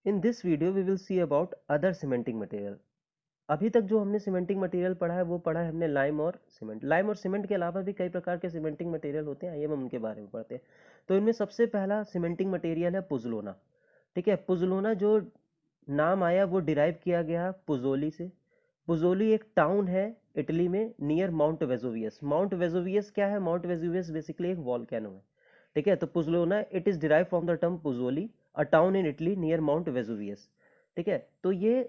In this video we will see about other cementing material. अभी तक जो हमने सीमेंटिंग मटेरियल पढ़ा है वो पढ़ा है हमने लाइम और सीमेंट। लाइम और सीमेंट के अलावा भी कई प्रकार के सीमेंटिंग मटेरियल होते हैं, आइए हम उनके बारे में पढ़ते हैं। तो इनमें सबसे पहला सीमेंटिंग मटेरियल है पुजलोना। ठीक है, पुजलोना जो नाम आया वो डिराइव किया गया पुजोली से। पुजोली एक टाउन है इटली में near Mount Vesuvius. Mount Vesuvius क्या है? माउंट वेजुवियस बेसिकली एक वॉल्केनो है। ठीक है, तो pozzolana it is derive from the term Pozzuoli, a town in Italy near Mount Vesuvius. ठीक है, तो ये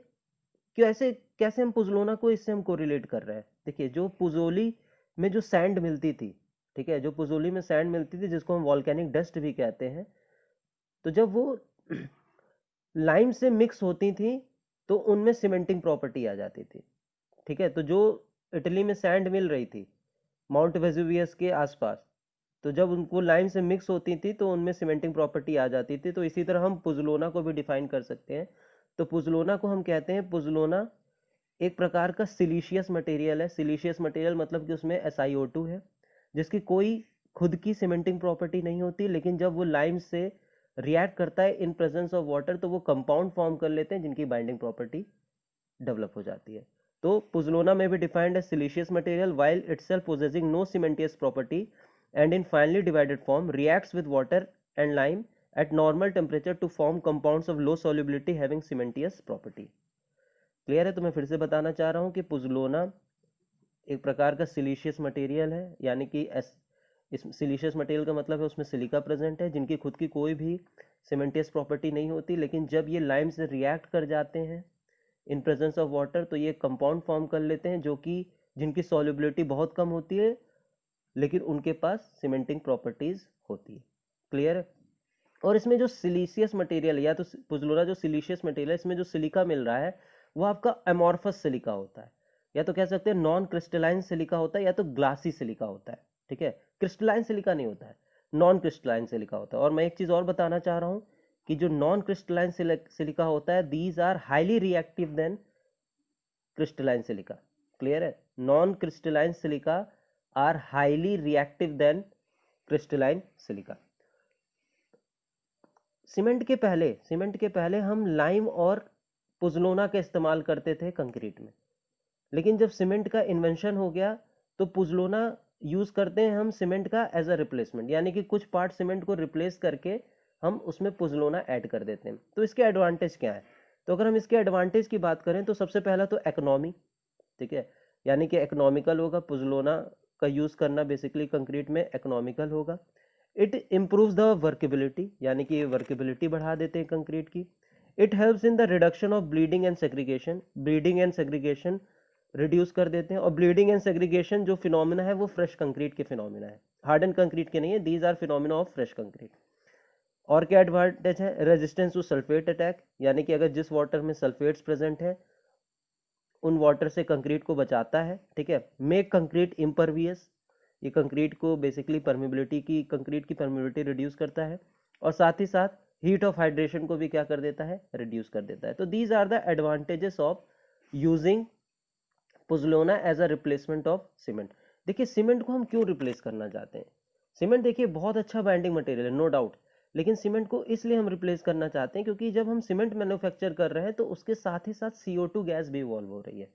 कैसे कैसे हम पुजलोना को इससे हम कोरिलेट कर रहे हैं। देखिए, जो पुजोली में जो सैंड मिलती थी, ठीक है, जो पुजोली में सैंड मिलती थी जिसको हम वॉल्केनिक डस्ट भी कहते हैं, तो जब वो लाइम से मिक्स होती थी तो उनमें सीमेंटिंग प्रॉपर्टी आ जाती थी। ठीक है, तो जो इटली में सैंड मिल रही थी माउंट वेजुवियस के आसपास, तो जब उनको लाइम से मिक्स होती थी तो उनमें सीमेंटिंग प्रॉपर्टी आ जाती थी। तो इसी तरह हम पुजलोना को भी डिफाइन कर सकते हैं। तो पुजलोना को हम कहते हैं, पुजलोना एक प्रकार का सिलीशियस मटेरियल है। सिलीशियस मटेरियल मतलब कि उसमें SiO2 है, जिसकी कोई खुद की सीमेंटिंग प्रॉपर्टी नहीं होती, लेकिन जब वो लाइम से रिएक्ट करता है इन प्रेजेंस ऑफ वाटर तो वो कंपाउंड फॉर्म कर लेते हैं जिनकी बाइंडिंग प्रॉपर्टी डेवलप हो जाती है। तो पुजलोना में भी defined as siliceous material while itself possessing no cementitious property and in finely divided form reacts with water and lime at normal temperature to form compounds of low solubility having cementitious property। Clear है? तो मैं फिर से बताना चाह रहा हूँ कि पुजलोना एक प्रकार का सिलीशियस मटेरियल है, यानी कि इस सिलीशियस मटेरियल का मतलब है उसमें सिलिका प्रेजेंट है जिनकी खुद की कोई भी सीमेंटियस प्रॉपर्टी नहीं होती, लेकिन जब ये लाइम से रिएक्ट कर जाते हैं इन प्रेजेंस ऑफ वाटर तो ये कंपाउंड फॉर्म कर लेते हैं जो कि जिनकी सॉल्युबिलिटी बहुत कम होती है लेकिन उनके पास सीमेंटिंग प्रॉपर्टीज होती है। क्लियर है? और इसमें जो सिलीशियस मटेरियल या तो पुजलोना जो सिलीशियस मटेरियल है, इसमें जो सिलिका मिल रहा है वो आपका अमॉर्फस सिलिका होता है, या तो कह सकते हैं नॉन क्रिस्टलाइन सिलिका होता है या तो ग्लासी सिलिका होता है। ठीक है, क्रिस्टलाइन सिलिका नहीं होता है, नॉन क्रिस्टलाइन सिलिका होता है। और मैं एक चीज और बताना चाह रहा हूँ कि जो नॉन क्रिस्टलाइन सिलिका होता है these are highly reactive than crystalline silica. Clear है? Non crystalline silica are highly reactive than crystalline silica. Cement के पहले हम लाइम और पुजलोना का इस्तेमाल करते थे कंक्रीट में, लेकिन जब सीमेंट का इन्वेंशन हो गया तो पुजलोना यूज करते हैं हम सीमेंट का एज अ रिप्लेसमेंट, यानी कि कुछ पार्ट सीमेंट को रिप्लेस करके हम उसमें पुजलोना ऐड कर देते हैं। तो इसके एडवांटेज क्या है? तो अगर हम इसके एडवांटेज की बात करें तो सबसे पहला तो इकोनॉमी। ठीक है, यानी कि इकोनॉमिकल होगा, पुजलोना का यूज करना बेसिकली कंक्रीट में इकोनॉमिकल होगा। इट इम्प्रूव्स द वर्केबिलिटी, यानी कि वर्केबिलिटी बढ़ा देते हैं कंक्रीट की। It helps in the reduction of bleeding and segregation, bleeding and segregation reduce कर देते हैं। और ब्लीडिंग एंड सेग्रीगेशन जो फिनोमिना है वो फ्रेश कंक्रीट के फिनोमिना है, हार्डन कंक्रीट के नहीं है। These are phenomena of fresh concrete. और क्या एडवांटेज है? रेजिस्टेंस टू सल्फेट अटैक, यानी कि अगर जिस वाटर में सल्फेट्स प्रेजेंट है उन वाटर से कंक्रीट को बचाता है। ठीक है, मेक कंक्रीट इम्परवियस, ये कंक्रीट को बेसिकली परमिबिलिटी की कंक्रीट की परमिबिलिटी रिड्यूस करता है। और साथ ही साथ हीट ऑफ हाइड्रेशन को भी क्या कर देता है? रिड्यूस कर देता है। तो these are the advantages of using pozzolana as a replacement of cement. देखिए, सीमेंट को हम क्यों रिप्लेस करना चाहते हैं? सीमेंट देखिए बहुत अच्छा बाइंडिंग मटेरियल है, नो डाउट, लेकिन सीमेंट को इसलिए हम रिप्लेस करना चाहते हैं क्योंकि जब हम सीमेंट मैन्युफैक्चर कर रहे हैं तो उसके साथ ही साथ CO2 गैस भी इवॉल्व हो रही है।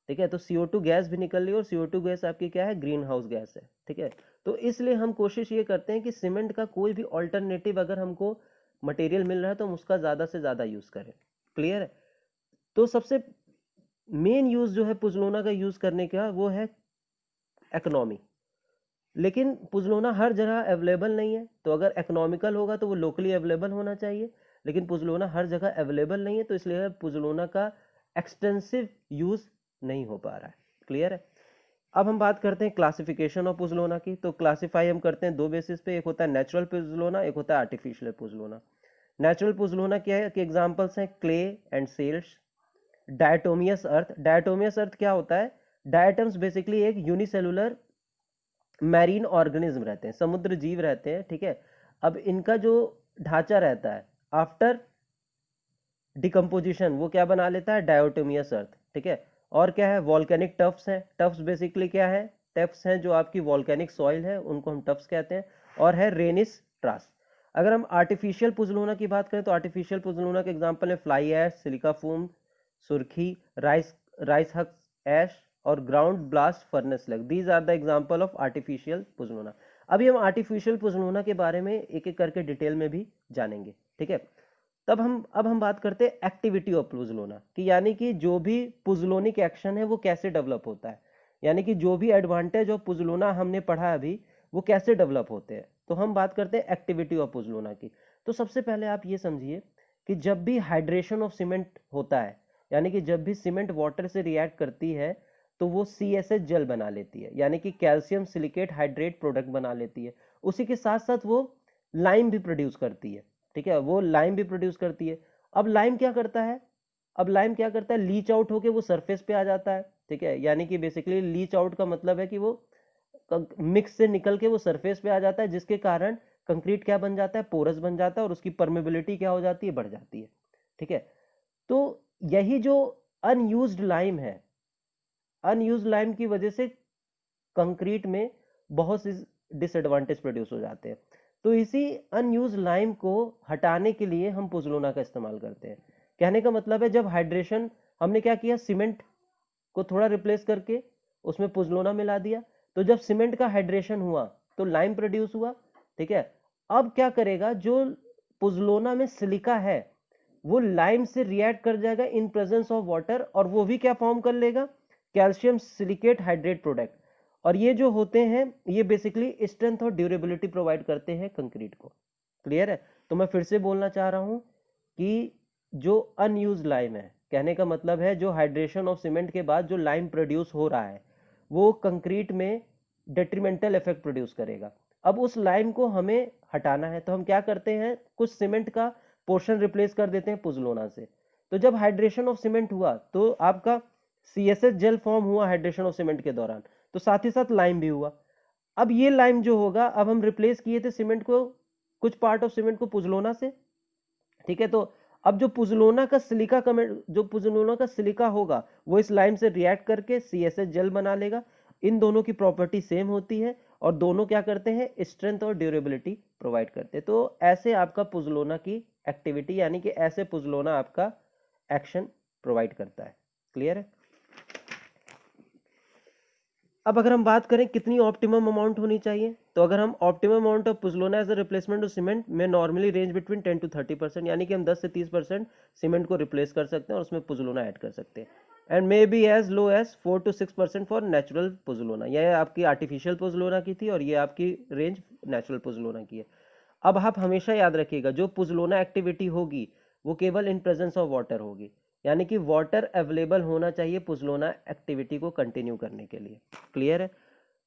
ठीक है, तो CO2 गैस भी निकल रही है और CO2 गैस आपकी क्या है? ग्रीन हाउस गैस है। ठीक है, तो इसलिए हम कोशिश ये करते हैं कि सीमेंट का कोई भी ऑल्टरनेटिव अगर हमको मटेरियल मिल रहा है तो हम उसका ज़्यादा से ज़्यादा यूज़ करें। क्लियर है? तो सबसे मेन यूज़ जो है पुजलोना का यूज़ करने का वो है इकोनॉमी। लेकिन पुजलोना हर जगह अवेलेबल नहीं है, तो अगर इकोनॉमिकल होगा तो वो लोकली अवेलेबल होना चाहिए, लेकिन पुजलोना हर जगह अवेलेबल नहीं है तो इसलिए पुजलोना का एक्सटेंसिव यूज़ नहीं हो पा रहा है। क्लियर है? अब हम बात करते हैं क्लासिफिकेशन ऑफ पुजलोना की। तो क्लासिफाई हम करते हैं दो बेसिस पे, एक होता है नेचुरल पुजलोना, एक होता है आर्टिफिशियल पुजलोना। नेचुरल पुजलोना क्या है कि एग्जांपल्स हैं क्ले एंड सेल्स, डायटोमियस अर्थ। डायटोमियस अर्थ क्या होता है? डायटम्स बेसिकली एक यूनिसेलुलर मैरीन ऑर्गेनिज्म रहते हैं, समुद्र जीव रहते हैं। ठीक है, अब इनका जो ढांचा रहता है आफ्टर डिकम्पोजिशन वो क्या बना लेता है? डायोटोमियस अर्थ। ठीक है, और क्या है? वॉल्केनिक टफ्स हैं। टफ्स बेसिकली क्या है? टफ्स हैं जो आपकी वॉल्केनिक सॉइल है उनको हम टफ्स कहते हैं। और है रेनिस ट्रास। अगर हम आर्टिफिशियल पुजलोना की बात करें तो आर्टिफिशियल पुजलोना के एग्जांपल है फ्लाई ऐश, सिलिका फोम, सुर्खी, राइस हक्स ऐश और ground blast furnace slag. These are the example of artificial pozzolana. अभी हम आर्टिफिशियल पुजलोना के बारे में एक एक करके डिटेल में भी जानेंगे, ठीक है। अब हम बात करते हैं एक्टिविटी ऑफ पुजलोना कि यानी कि जो भी पुजलोनिक एक्शन है वो कैसे डेवलप होता है, यानी कि जो भी एडवांटेज ऑफ पुजलोना हमने पढ़ा अभी वो कैसे डेवलप होते हैं। तो हम बात करते हैं एक्टिविटी ऑफ पुजलोना की। तो सबसे पहले आप ये समझिए कि जब भी हाइड्रेशन ऑफ सीमेंट होता है, यानी कि जब भी सीमेंट वाटर से रिएक्ट करती है तो वो CSH जेल बना लेती है, यानी कि कैल्शियम सिलिकेट हाइड्रेट प्रोडक्ट बना लेती है। उसी के साथ साथ वो लाइम भी प्रोड्यूस करती है, ठीक है, वो लाइम भी प्रोड्यूस करती है। अब लाइम क्या करता है, लीच आउट होके वो सरफेस पे आ जाता है, ठीक है, यानी कि बेसिकली लीच आउट का मतलब है कि वो मिक्स से निकल के वो सरफेस पे आ जाता है, जिसके कारण कंक्रीट क्या बन जाता है, पोरस बन जाता है और उसकी परमेबिलिटी क्या हो जाती है, बढ़ जाती है, ठीक है। तो यही जो अनयूज्ड लाइम है, अनयूज्ड लाइम की वजह से कंक्रीट में बहुत सी डिसएडवांटेज प्रोड्यूस हो जाते हैं। तो इसी अनयूज्ड लाइम को हटाने के लिए हम पुजलोना का इस्तेमाल करते हैं। कहने का मतलब है जब हाइड्रेशन, हमने क्या किया, सीमेंट को थोड़ा रिप्लेस करके उसमें पुजलोना मिला दिया, तो जब सीमेंट का हाइड्रेशन हुआ तो लाइम प्रोड्यूस हुआ, ठीक है। अब क्या करेगा, जो पुजलोना में सिलिका है वो लाइम से रिएक्ट कर जाएगा इन प्रेजेंस ऑफ वाटर, और वो भी क्या फॉर्म कर लेगा, कैल्शियम सिलिकेट हाइड्रेट प्रोडक्ट। और ये जो होते हैं ये बेसिकली स्ट्रेंथ और ड्यूरेबिलिटी प्रोवाइड करते हैं कंक्रीट को। क्लियर है। तो मैं फिर से बोलना चाह रहा हूं कि जो अनयूज लाइम है, कहने का मतलब है जो हाइड्रेशन ऑफ सीमेंट के बाद जो लाइम प्रोड्यूस हो रहा है वो कंक्रीट में डेट्रीमेंटल इफेक्ट प्रोड्यूस करेगा। अब उस लाइम को हमें हटाना है तो हम क्या करते हैं, कुछ सीमेंट का पोर्शन रिप्लेस कर देते हैं पुजलोना से। तो जब हाइड्रेशन ऑफ सीमेंट हुआ तो आपका CSH जेल फॉर्म हुआ हाइड्रेशन ऑफ सीमेंट के दौरान, तो साथ ही साथ लाइम भी हुआ। अब ये लाइम जो होगा, अब हम रिप्लेस किए थे सीमेंट को, कुछ पार्ट ऑफ सीमेंट को पुजलोना से, ठीक है। तो अब जो पुजलोना का सिलिका जो पुजलोना का सिलिका होगा वो इस लाइम से रिएक्ट करके CSH जेल बना लेगा। इन दोनों की प्रॉपर्टी सेम होती है और दोनों क्या करते हैं, स्ट्रेंथ और ड्यूरेबिलिटी प्रोवाइड करते हैं। तो ऐसे आपका पुजलोना की एक्टिविटी, यानी कि ऐसे पुजलोना आपका एक्शन प्रोवाइड करता है। क्लियर है। अब अगर हम बात करें कितनी ऑप्टिमम अमाउंट होनी चाहिए, तो अगर हम optimum amount of pozzolana as a replacement of cement में नॉर्मली रेंज बिटवीन 10 to 30%, यानी कि हम 10 से 30% सीमेंट को रिप्लेस कर सकते हैं और उसमें पुजलोना ऐड कर सकते हैं। And may be as low as 4 to 6% for natural pozzolana. यह आपकी आर्टिफिशियल पुजलोना की थी और ये आपकी रेंज नेचुरल पुजलोना की है। अब आप हमेशा याद रखिएगा जो पुजलोना एक्टिविटी होगी वो केवल इन प्रेजेंस ऑफ वाटर होगी, यानी कि वाटर अवेलेबल होना चाहिए पुजलोना एक्टिविटी को कंटिन्यू करने के लिए। क्लियर है।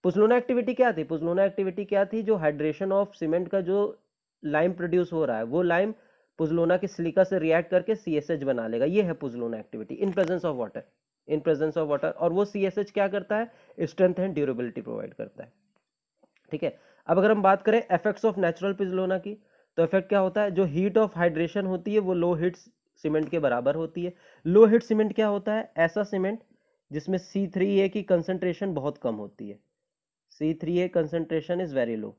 पुजलोना एक्टिविटी क्या थी, पुजलोना एक्टिविटी क्या थी, जो हाइड्रेशन ऑफ सीमेंट का जो लाइम प्रोड्यूस हो रहा है वो लाइम पुजलोना के सिलिका से रिएक्ट करके CSH बना लेगा। ये है pozzolana activity in presence of water, in presence of water. और वो CSH क्या करता है, स्ट्रेंथ एंड ड्यूरेबिलिटी प्रोवाइड करता है, ठीक है। अब अगर हम बात करें इफेक्ट्स ऑफ नेचुरल पुजलोना की, तो इफेक्ट क्या होता है, जो हीट ऑफ हाइड्रेशन होती है वो लो हीट सीमेंट के बराबर होती है। लो हीट सीमेंट क्या होता है, ऐसा सीमेंट जिसमें C3A की कंसंट्रेशन बहुत कम होती है। C3A concentration is very low,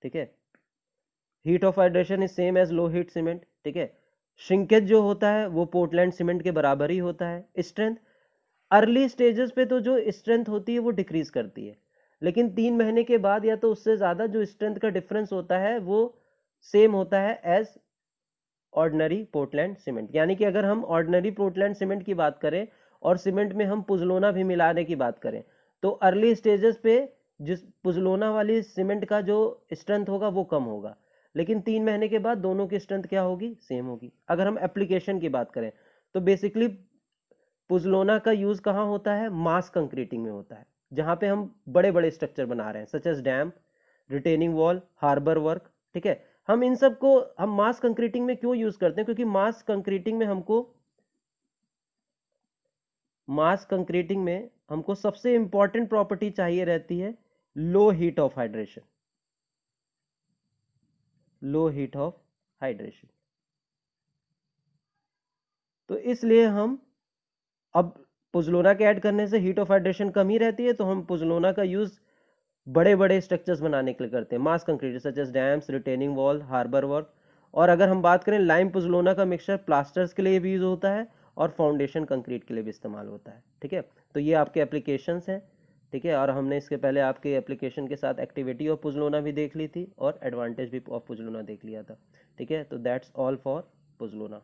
ठीक है। Heat of hydration is same as low heat cement, ठीक है। श्रिंकेज जो होता है वो पोर्टलैंड सीमेंट के बराबर ही होता है। स्ट्रेंथ, अर्ली स्टेजेस पे तो जो स्ट्रेंथ होती है वो डिक्रीज करती है, लेकिन 3 महीने के बाद या तो उससे ज्यादा जो स्ट्रेंथ का डिफरेंस होता है वो सेम होता है एज ऑर्डिनरी पोर्टलैंड सीमेंट। यानी कि अगर हम ऑर्डिनरी पोर्टलैंड सीमेंट की बात करें और सीमेंट में हम पुजलोना भी मिलाने की बात करें, तो अर्ली स्टेजेस पे जिस पुजलोना वाली सीमेंट का जो स्ट्रेंथ होगा वो कम होगा, लेकिन 3 महीने के बाद दोनों की स्ट्रेंथ क्या होगी, सेम होगी। अगर हम एप्लीकेशन की बात करें तो बेसिकली पुजलोना का यूज कहाँ होता है, मास कंक्रीटिंग में होता है, जहां पे हम बड़े बड़े स्ट्रक्चर बना रहे हैं such as dam, retaining wall, harbour work, ठीक है। हम इन सब को हम मास कंक्रीटिंग में क्यों यूज करते हैं, क्योंकि मास कंक्रीटिंग में हमको सबसे इंपॉर्टेंट प्रॉपर्टी चाहिए रहती है low heat of hydration, low heat of hydration. तो इसलिए हम अब पुजलोना के ऐड करने से हीट ऑफ हाइड्रेशन कम ही रहती है, तो हम पुजलोना का यूज बड़े बड़े स्ट्रक्चर्स बनाने के लिए करते हैं, mass concrete such as dams, retaining wall, harbour work. और अगर हम बात करें लाइम पुजलोना का मिक्सचर प्लास्टर्स के लिए भी यूज होता है और फाउंडेशन कंक्रीट के लिए भी इस्तेमाल होता है। ठीक है, तो ये आपके एप्लीकेशंस हैं। ठीक है, और हमने इसके पहले आपके एप्लीकेशन के साथ एक्टिविटी ऑफ पुजलोना भी देख ली थी और एडवांटेज भी ऑफ पुजलोना देख लिया था। ठीक है, तो दैट्स ऑल फॉर पुजलोना।